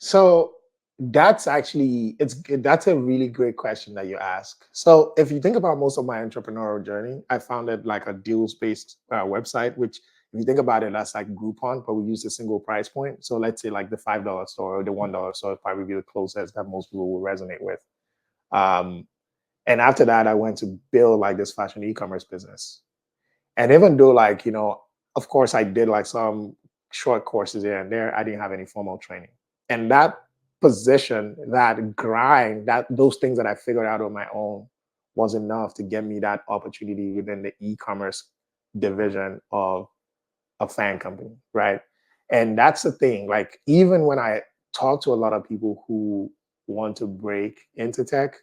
So that's a really great question that you ask. So if you think about most of my entrepreneurial journey, I founded like a deals based website, which if you think about it, that's like Groupon, but we use a single price point. So let's say like the $5 store or the $1 store would probably be the closest that most people will resonate with. Um, and after that, I went to build like this fashion e-commerce business. And even though like, of course I did like some short courses here and there, I didn't have any formal training. And that position, that grind, that those things that I figured out on my own was enough to get me that opportunity within the e-commerce division of a fan company, right? And that's the thing. Like even when I talk to a lot of people who want to break into tech,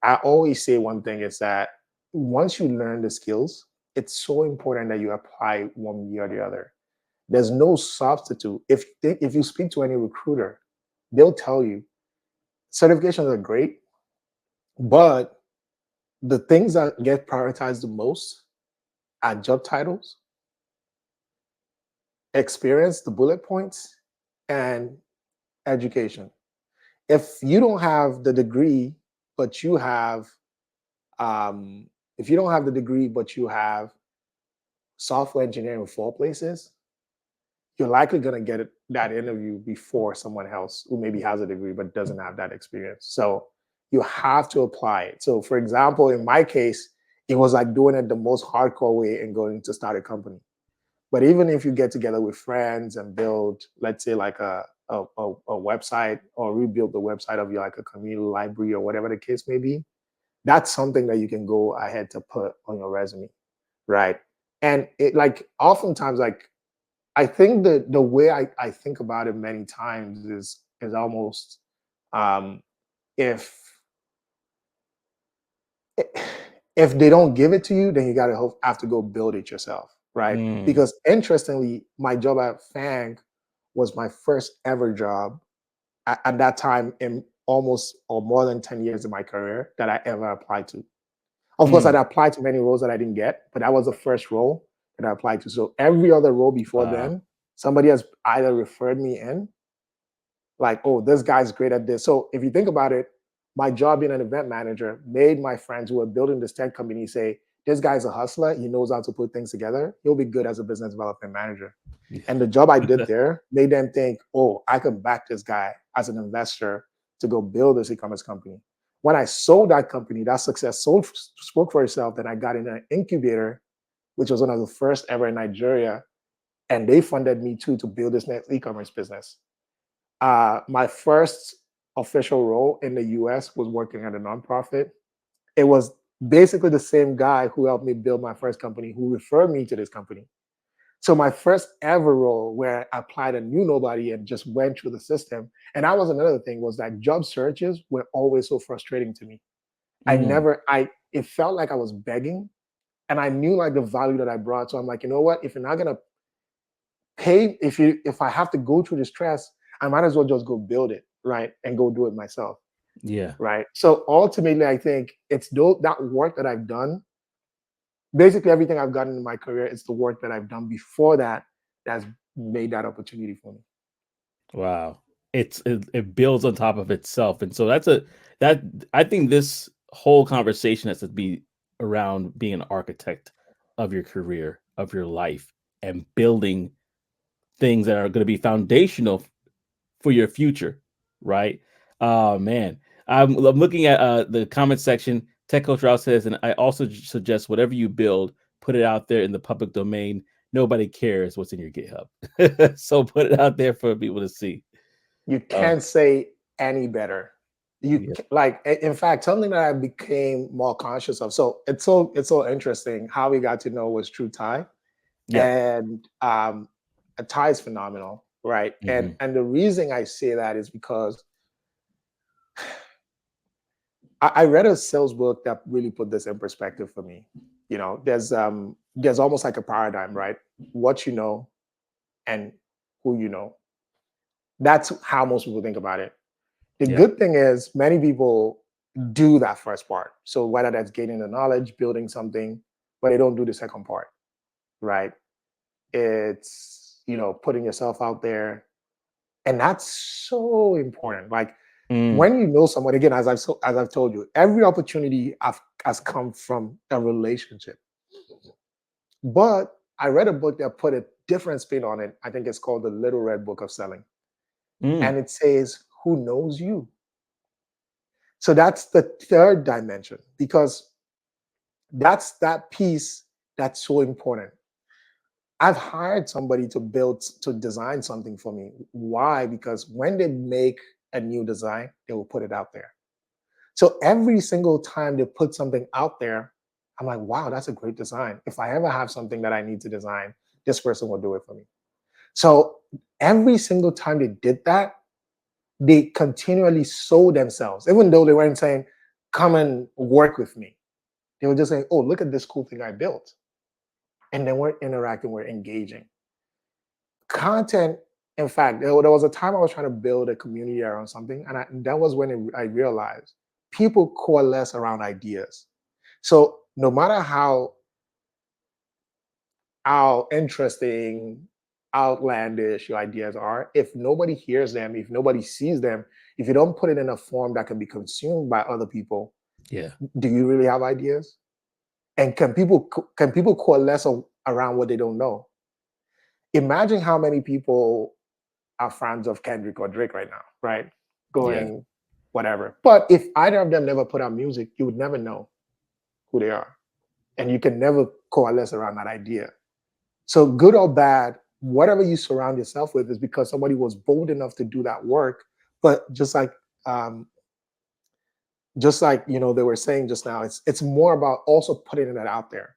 I always say one thing is that once you learn the skills, it's so important that you apply one way or the other. There's no substitute. If you speak to any recruiter, they'll tell you certifications are great, but the things that get prioritized the most are job titles, experience, the bullet points, and education. If you don't have the degree, but you have um, if you don't have the degree, but you have software engineering in four places, you're likely going to get that interview before someone else who maybe has a degree but doesn't have that experience. So you have to apply it. So, for example, in my case, it was like doing it the most hardcore way and going to start a company. But even if you get together with friends and build, let's say, like a website or rebuild the website of your like a community library or whatever the case may be, that's something that you can go ahead to put on your resume, right? And it like oftentimes like I think that the way I think about it many times is almost um, if if they don't give it to you, then you gotta have to go build it yourself, right? Mm, Because interestingly, my job at Fang was my first ever job at that time in almost or more than 10 years of my career that I ever applied to. Of course, I'd mm, applied to many roles that I didn't get, but that was the first role that I applied to. So every other role before wow. then, somebody has either referred me in like, oh, this guy's great at this. So if you think about it, my job being an event manager made my friends who are building this tech company say, this guy's a hustler. He knows how to put things together. He'll be good as a business development manager. Yeah. And the job I did there made them think, oh, I can back this guy as an investor to go build this e-commerce company. When I sold that company, that success spoke for itself. Then I got in an incubator, which was one of the first ever in Nigeria. And they funded me too to build this next e-commerce business. My first official role in the US was working at a nonprofit. It was basically the same guy who helped me build my first company who referred me to this company. So my first ever role where I applied and knew nobody and just went through the system. And that was another thing was that job searches were always so frustrating to me. Mm, It felt like I was begging and I knew like the value that I brought. So I'm like, you know what? If you're not gonna pay, if I have to go through the stress, I might as well just go build it, right? And go do it myself, yeah. right? So ultimately, I think it's that work that I've done. Basically, everything I've gotten in my career is the work that I've done before that that's made that opportunity for me. Wow. It builds on top of itself. And so that I think this whole conversation has to be around being an architect of your career, of your life, and building things that are going to be foundational for your future, right? Oh man. I'm looking at the comment section. Tech Coach Rouse says, and I also suggest whatever you build, put it out there in the public domain. Nobody cares what's in your GitHub. So put it out there for people to see. You Uh, can't say any better. yeah. Like in fact, something that I became more conscious of. So it's so interesting how we got to know was True Tie, Yeah. and a Tie is phenomenal, right? And Hmm. and the reason I say that is because I read a sales book that really put this in perspective for me. There's almost like a paradigm, right? What you know and who you know. That's how most people think about it. The Yeah. good thing is many people do that first part. So whether that's gaining the knowledge, building something, but they don't do the second part, right? It's putting yourself out there, And that's so important. Like Mm, when you know someone, again, as I've told you, every opportunity has come from a relationship. But I read a book that put a different spin on it. I think it's called The Little Red Book of Selling. mm, And it says, who knows you? So that's the third dimension because that's that piece that's so important. I've hired somebody to design something for me. Why? Because when they make a new design, they will put it out there. So every single time they put something out there, I'm like, wow, that's a great design. If I ever have something that I need to design, this person will do it for me. So every single time they did that, they continually sold themselves, even though they weren't saying, come and work with me. They were just saying, oh, look at this cool thing I built. And they weren't interacting, we're engaging. Content, in fact, there was a time I was trying to build a community around something, and that was when I realized people coalesce around ideas. So no matter how interesting, outlandish your ideas are, if nobody hears them, if nobody sees them, if you don't put it in a form that can be consumed by other people, yeah. do you really have ideas? And can people coalesce around what they don't know? Imagine how many people are fans of Kendrick or Drake right now, right? Yeah. Going whatever. But if either of them never put out music, you would never know who they are. And you can never coalesce around that idea. So, good or bad, whatever you surround yourself with is because somebody was bold enough to do that work. But um, just like they were saying just now, it's more about also putting it out there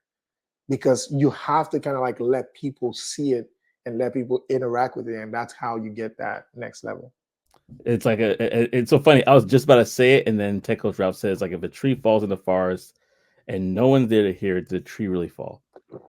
because you have to kind of like let people see it and let people interact with it, and that's how you get that next level. It's like it's so funny. I was just about to say it, and then Tech Coach Ralph says like if a tree falls in the forest and no one's there to hear it, did the tree really fall?